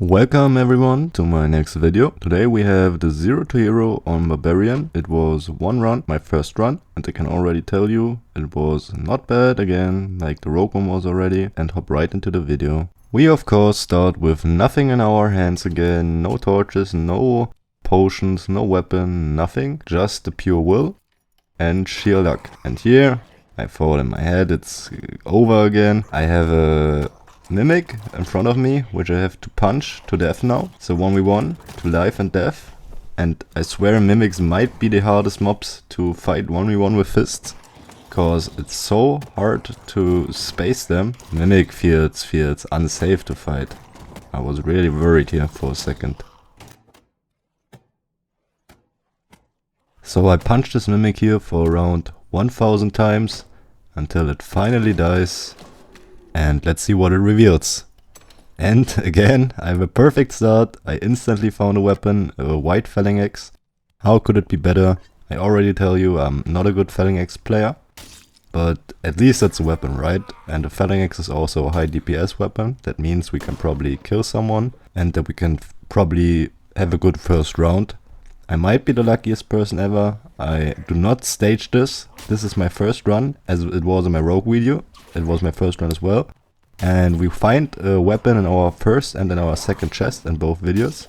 Welcome everyone to my next video. Today we have the 0 to hero on Barbarian. It was one run, my first run, and I can already tell you it was not bad again, like the rogue one was already, and hop right into the video. We of course start with nothing in our hands again, no torches, no potions, no weapon, nothing, just the pure will and sheer luck. And here I thought in my head it's over again. I have a Mimic in front of me, which I have to punch to death now. It's a 1v1 to life and death. And I swear Mimics might be the hardest mobs to fight 1v1 with fists. Cause it's so hard to space them. Mimic feels unsafe to fight. I was really worried here for a second. So I punched this Mimic here for around 1000 times until it finally dies. And let's see what it reveals. And again, I have a perfect start. I instantly found a weapon, a white felling axe. How could it be better? I already tell you I'm not a good felling axe player. But at least that's a weapon, right? And the felling axe is also a high DPS weapon. That means we can probably kill someone and that we can probably have a good first round. I might be the luckiest person ever. I do not stage this. This is my first run, as it was in my rogue video. It was my first run as well. And we find a weapon in our first and in our second chest in both videos.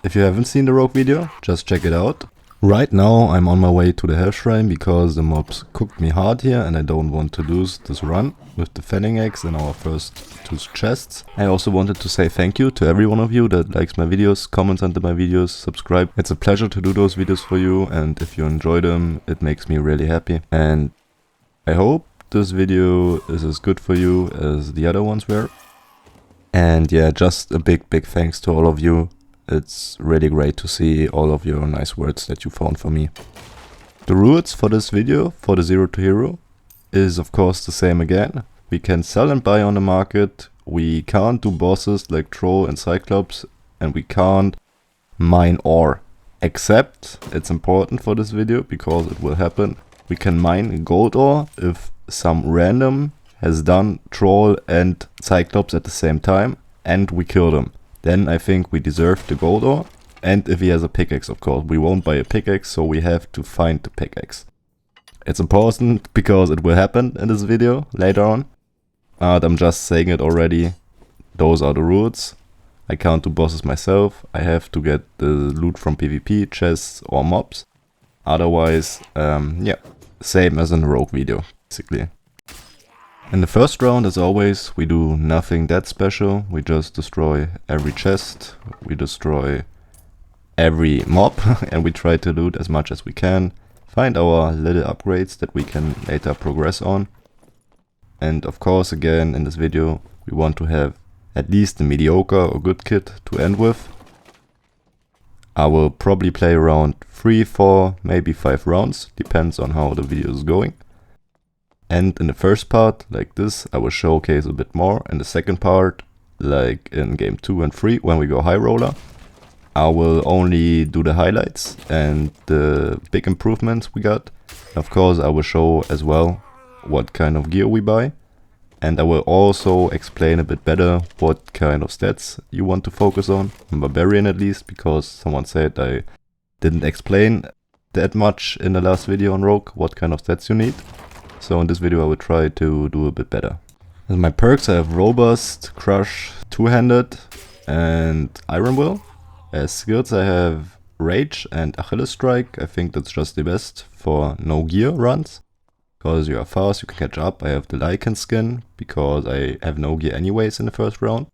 If you haven't seen the rogue video, just check it out. Right now I'm on my way to the Hell Shrine because the mobs cooked me hard here and I don't want to lose this run with the felling axe in our first two chests. I also wanted to say thank you to every one of you that likes my videos, comments under my videos, subscribe. It's a pleasure to do those videos for you, and if you enjoy them, it makes me really happy. And I hope this video is as good for you as the other ones were. And yeah, just a big thanks to all of you. It's really great to see all of your nice words that you found for me. The rules for this video, for the 0 to hero, is of course the same again. We can sell and buy on the market, we can't do bosses like Troll and Cyclops, and we can't mine ore. Except, it's important for this video because it will happen, we can mine gold ore if some random has done Troll and Cyclops at the same time and we kill them. Then I think we deserve the gold ore. And if he has a pickaxe, of course. We won't buy a pickaxe, so we have to find the pickaxe. It's important because it will happen in this video later on. But I'm just saying it already. Those are the rules. I can't do bosses myself. I have to get the loot from PvP, chests or mobs. Otherwise, yeah, same as in the rogue video, basically. In the first round, as always, we do nothing that special. We just destroy every chest, we destroy every mob, and we try to loot as much as we can. Find our little upgrades that we can later progress on. And of course, again, in this video, we want to have at least a mediocre or good kit to end with. I will probably play around 3, 4, maybe 5 rounds, depends on how the video is going. And in the first part, like this, I will showcase a bit more. In the second part, like in game 2 and 3, when we go high roller, I will only do the highlights and the big improvements we got. Of course, I will show as well what kind of gear we buy. And I will also explain a bit better what kind of stats you want to focus on Barbarian at least, because someone said I didn't explain that much in the last video on Rogue, what kind of stats you need. So in this video I will try to do a bit better. As my perks I have Robust, Crush, Two-Handed and Iron Will. As skills I have Rage and Achilles Strike. I think that's just the best for no gear runs. Because you are fast, you can catch up. I have the Lycan skin because I have no gear anyways in the first round.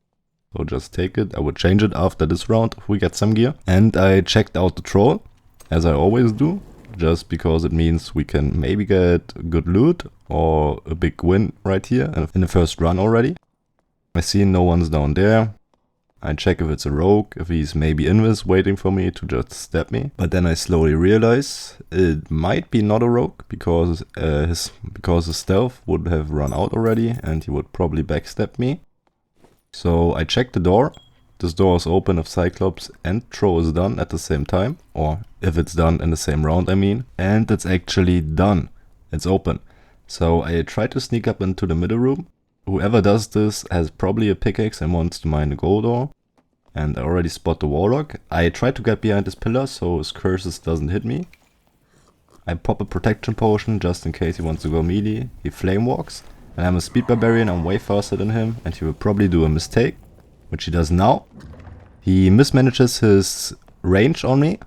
So just take it. I will change it after this round if we get some gear. And I checked out the Troll, as I always do. Just because it means we can maybe get good loot or a big win right here in the first run already. I see no one's down there. I check if it's a rogue, if he's maybe invis waiting for me to just stab me. But then I slowly realize it might be not a rogue because his stealth would have run out already and he would probably backstab me. So I check the door. This door is open if Cyclops and Troll is done at the same time, or if it's done in the same round I mean, and it's actually done. It's open. So I try to sneak up into the middle room. Whoever does this has probably a pickaxe and wants to mine the gold ore. and I already spot the Warlock. I try to get behind this pillar so his curses doesn't hit me. I pop a protection potion just in case he wants to go melee. He flame walks, and I'm a speed barbarian, I'm way faster than him, and he will probably do a mistake, which he does now. He mismanages his range on me.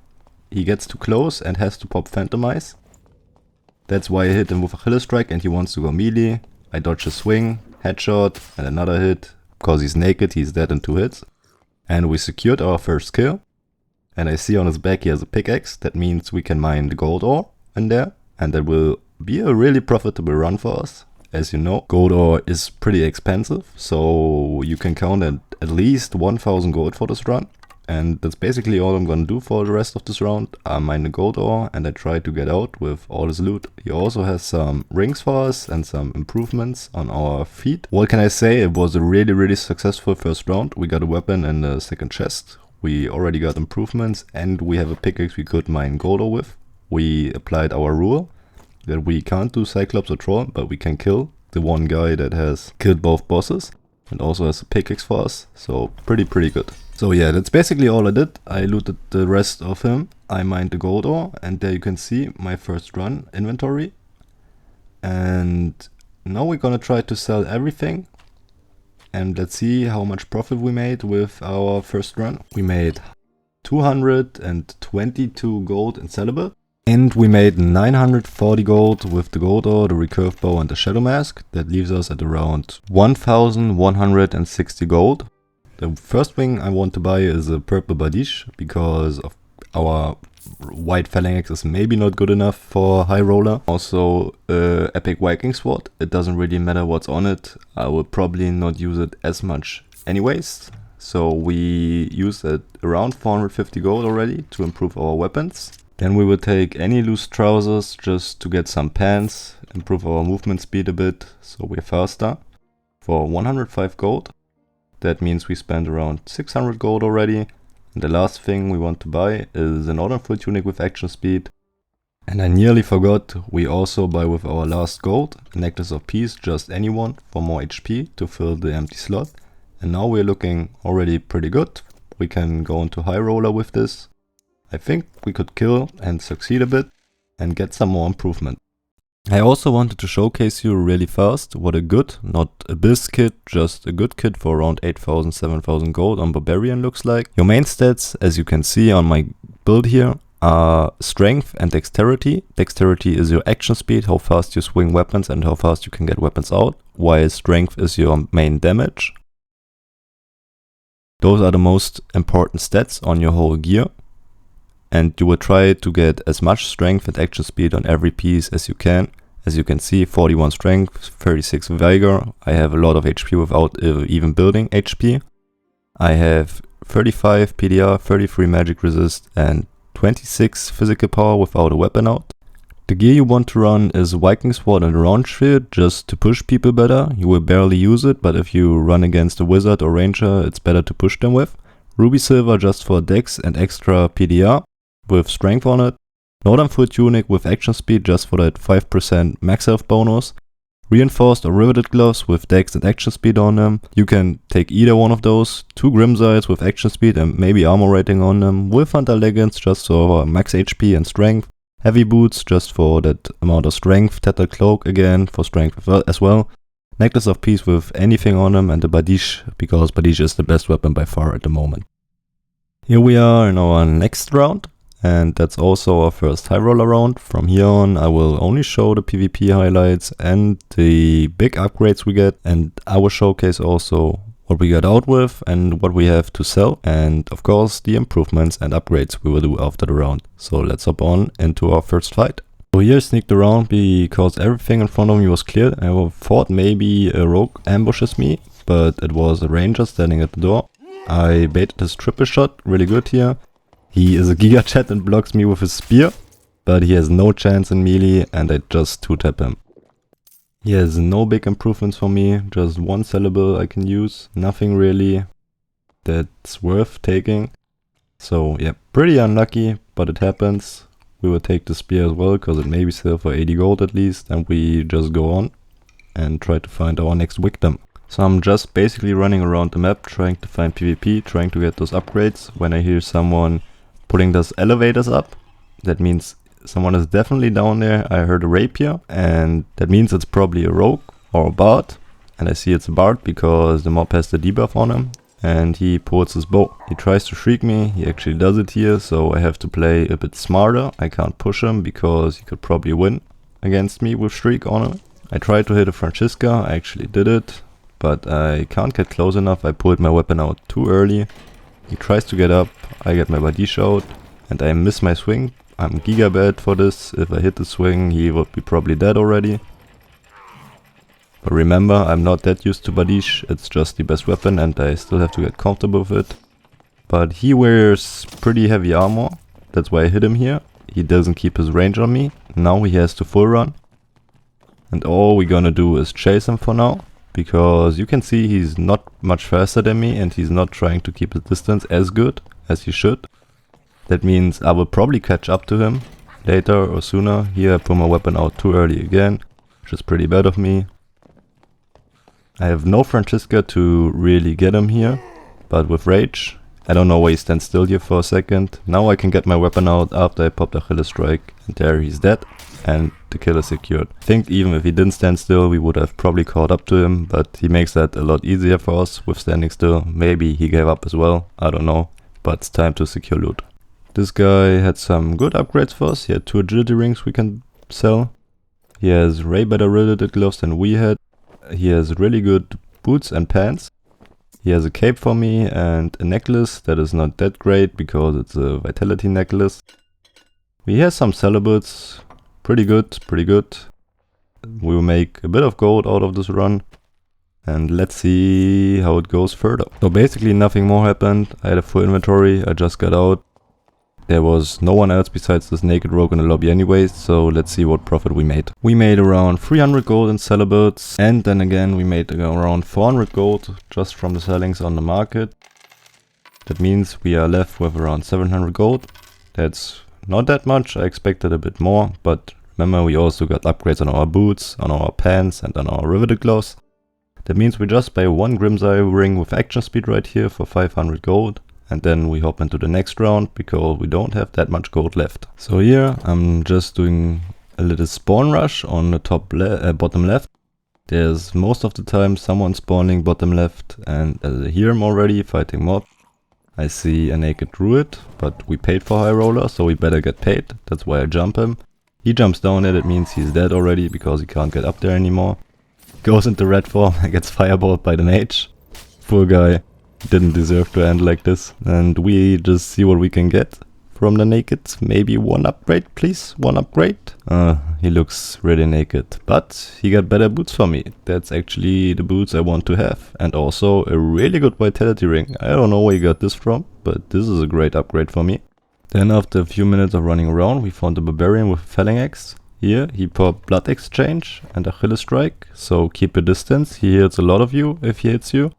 He gets too close and has to pop Phantomize. That's why I hit him with a Killer Strike and he wants to go melee. I dodge a swing, headshot, and another hit. Because he's naked, he's dead in 2 hits. And we secured our first kill. And I see on his back he has a pickaxe. That means we can mine the gold ore in there. And that will be a really profitable run for us. As you know, gold ore is pretty expensive. So you can count at least 1000 gold for this run. And that's basically all I'm gonna do for the rest of this round. I mine the gold ore and I try to get out with all his loot. He also has some rings for us and some improvements on our feet. What can I say? It was a really successful first round. We got a weapon in the second chest. We already got improvements and we have a pickaxe we could mine gold ore with. We applied our rule that we can't do Cyclops or Troll, but we can kill the one guy that has killed both bosses and also has a pickaxe for us. So pretty good. So yeah, that's basically all I did. I looted the rest of him. I mined the gold ore and there you can see my first run inventory. And now we're gonna try to sell everything. And let's see how much profit we made with our first run. We made 222 gold in sellable. And we made 940 gold with the gold ore, the recurve bow and the shadow mask. That leaves us at around 1160 gold. The first thing I want to buy is a purple Badish because of our white phalanx is maybe not good enough for high roller. Also epic Viking sword. It doesn't really matter what's on it. I will probably not use it as much anyways. So we used it around 450 gold already to improve our weapons. Then we will take any loose trousers just to get some pants, improve our movement speed a bit so we're faster. For 105 gold. That means we spent around 600 gold already. And the last thing we want to buy is a Northern Full Tunic with action speed. And I nearly forgot, we also buy with our last gold a Necklace of Peace, just any one, for more HP to fill the empty slot. And now we're looking already pretty good. We can go into high roller with this. I think we could kill and succeed a bit and get some more improvement. I also wanted to showcase you really fast what a good, not Abyss kit, just a good kit for around 8000, 7000 gold on Barbarian looks like. Your main stats, as you can see on my build here, are strength and dexterity. Dexterity is your action speed, how fast you swing weapons and how fast you can get weapons out, while strength is your main damage. Those are the most important stats on your whole gear. And you will try to get as much strength and action speed on every piece as you can. As you can see, 41 strength, 36 vigor. I have a lot of HP without even building HP. I have 35 PDR, 33 magic resist and 26 physical power without a weapon out. The gear you want to run is Viking Sword and Round Shield just to push people better. You will barely use it, but if you run against a wizard or ranger, it's better to push them with. Ruby Silver just for dex and extra PDR. With strength on it, Northern Full Tunic with action speed just for that 5% max health bonus, reinforced or riveted gloves with dex and action speed on them. You can take either one of those, 2 Grimsides with action speed and maybe armor rating on them, Wolf Hunter leggings just for max HP and strength, heavy boots just for that amount of strength, tattered cloak again for strength as well, Necklace of Peace with anything on them and the Badish because Badish is the best weapon by far at the moment. Here we are in our next round. And that's also our first high roller round. From here on I will only show the PvP highlights and the big upgrades we get, and I will showcase also what we got out with and what we have to sell, and of course the improvements and upgrades we will do after the round. So let's hop on into our first fight. So here I sneaked around because everything in front of me was cleared. I thought maybe a rogue ambushes me, but it was a ranger standing at the door. I baited his triple shot, really good here. He is a Giga Chat and blocks me with his spear, but he has no chance in melee and I just 2-tap him. He has no big improvements for me, just one sellable I can use, nothing really that's worth taking. So yeah, pretty unlucky, but it happens. We will take the spear as well because it may be sell for 80 gold at least, and we just go on and try to find our next victim. So I'm just basically running around the map trying to find PvP, trying to get those upgrades. When I hear someone putting those elevators up, that means someone is definitely down there. I heard a rapier, and that means it's probably a rogue or a bard. And I see it's a bard because the mob has the debuff on him. And he pulls his bow. He tries to shriek me, he actually does it here, so I have to play a bit smarter. I can't push him because he could probably win against me with shriek on him. I tried to hit a Francisca, I actually did it, but I can't get close enough. I pulled my weapon out too early. He tries to get up, I get my badish out, and I miss my swing. I'm giga bad for this. If I hit the swing, he would be probably dead already. But remember, I'm not that used to badish, it's just the best weapon and I still have to get comfortable with it. But he wears pretty heavy armor, that's why I hit him here. He doesn't keep his range on me, now he has to full run. And all we're gonna do is chase him for now, because you can see he's not much faster than me and he's not trying to keep his distance as good as he should. That means I will probably catch up to him later or sooner. Here I put my weapon out too early again, which is pretty bad of me. I have no Francisca to really get him here, but with rage, I don't know why he stands still here for a second. Now I can get my weapon out after I popped Achilles strike, and there he's dead, and the kill is secured. I think even if he didn't stand still, we would have probably caught up to him, but he makes that a lot easier for us with standing still. Maybe he gave up as well, I don't know, but it's time to secure loot. This guy had some good upgrades for us. He had 2 agility rings we can sell. He has way better riveted gloves than we had. He has really good boots and pants. He has a cape for me and a necklace that is not that great because it's a vitality necklace. He has some celibates, pretty good, pretty good. We will make a bit of gold out of this run and let's see how it goes further. So basically nothing more happened. I had a full inventory, I just got out. There was no one else besides this naked rogue in the lobby anyways, so let's see what profit we made. We made around 300 gold in celibates, and then again we made around 400 gold just from the sellings on the market. That means we are left with around 700 gold. That's not that much, I expected a bit more, but remember we also got upgrades on our boots, on our pants and on our riveted gloves. That means we just buy 1 Grimseye ring with action speed right here for 500 gold. And then we hop into the next round because we don't have that much gold left. So here I'm just doing a little spawn rush on the bottom left. There's most of the time someone spawning bottom left, and as I hear him already fighting mob. I see a naked druid, but we paid for high roller, so we better get paid. That's why I jump him. He jumps down there, that means he's dead already because he can't get up there anymore. Goes into red form and gets fireballed by the mage. Poor guy. Didn't deserve to end like this, and we just see what we can get from the naked. Maybe 1 upgrade, please, 1 upgrade. He looks really naked, but he got better boots for me. That's actually the boots I want to have, and also a really good vitality ring. I don't know where he got this from, but this is a great upgrade for me. Then after a few minutes of running around, we found a Barbarian with a Felling Axe. Here he popped Blood Exchange and Achilles Strike, so keep your distance. He hits a lot of you if he hits you.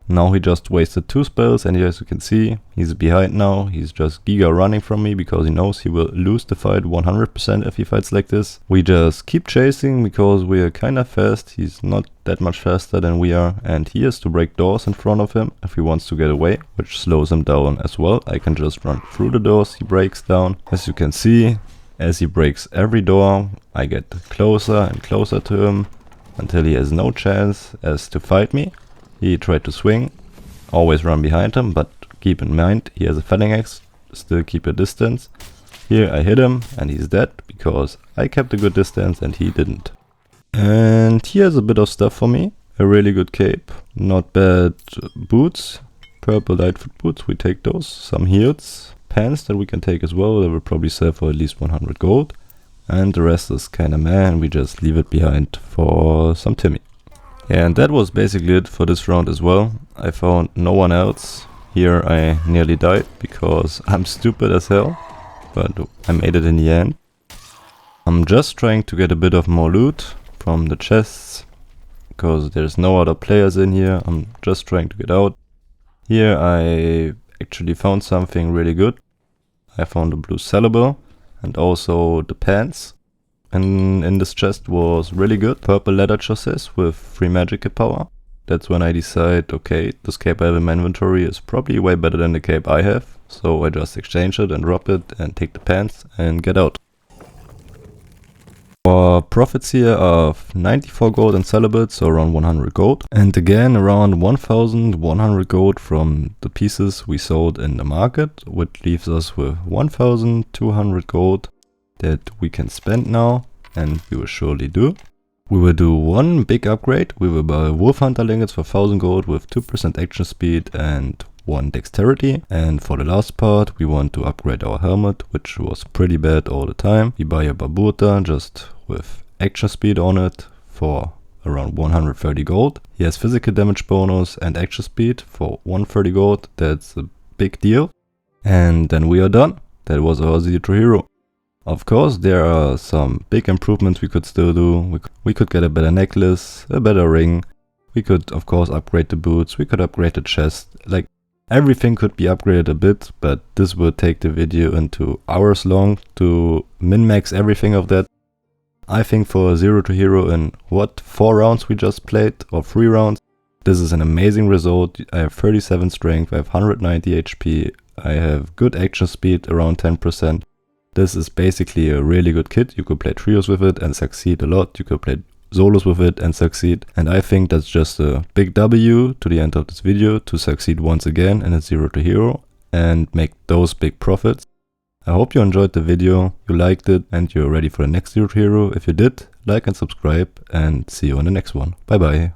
Now he just wasted 2 spells, and as you can see, he's behind now. He's just giga running from me because he knows he will lose the fight 100% if he fights like this. We just keep chasing because we are kinda fast. He's not that much faster than we are, and he has to break doors in front of him if he wants to get away, which slows him down as well. I can just run through the doors he breaks down. As you can see, as he breaks every door, I get closer and closer to him until he has no chance as to fight me. He tried to swing, always run behind him, but keep in mind he has a Felling Axe, still keep a distance. Here I hit him and he's dead because I kept a good distance and he didn't. And here's a bit of stuff for me, a really good cape, not bad boots, purple lightfoot boots, we take those, some heals, pants that we can take as well, that will probably sell for at least 100 gold. And the rest is kinda meh, and we just leave it behind for some Timmy. Yeah, and that was basically it for this round as well. I found no one else. Here I nearly died because I'm stupid as hell, but I made it in the end. I'm just trying to get a bit of more loot from the chests because there's no other players in here. I'm just trying to get out. Here I actually found something really good. I found a blue sellable and also the pants. And in this chest was really good purple leather chassis with free magical power. That's when I decide, okay, this cape I have in my inventory is probably way better than the cape I have. So I just exchange it and drop it and take the pants and get out. Our profits here of 94 gold and celibate, so around 100 gold. And again around 1100 gold from the pieces we sold in the market, which leaves us with 1200 gold that we can spend now, and we will surely do. We will do one big upgrade. We will buy wolf hunter lingots for 1000 gold with 2% action speed and 1 dexterity. And for the last part we want to upgrade our helmet, which was pretty bad all the time. We buy a barbuta just with action speed on it for around 130 gold. He has physical damage bonus and action speed for 130 gold. That's a big deal. And then we are done. That was our 0 to hero. Of course, there are some big improvements we could still do. We could get a better necklace, a better ring. We could of course upgrade the boots, we could upgrade the chest. Like, everything could be upgraded a bit, but this would take the video into hours long to min-max everything of that. I think for a 0 to hero in 4 rounds we just played, or 3 rounds, this is an amazing result. I have 37 strength, I have 190 HP, I have good action speed around 10%. This is basically a really good kit. You could play trios with it and succeed a lot. You could play solos with it and succeed. And I think that's just a big W to the end of this video to succeed once again in a 0 to hero and make those big profits. I hope you enjoyed the video, you liked it, and you're ready for the next 0 to hero. If you did, like and subscribe, and see you in the next one. Bye bye.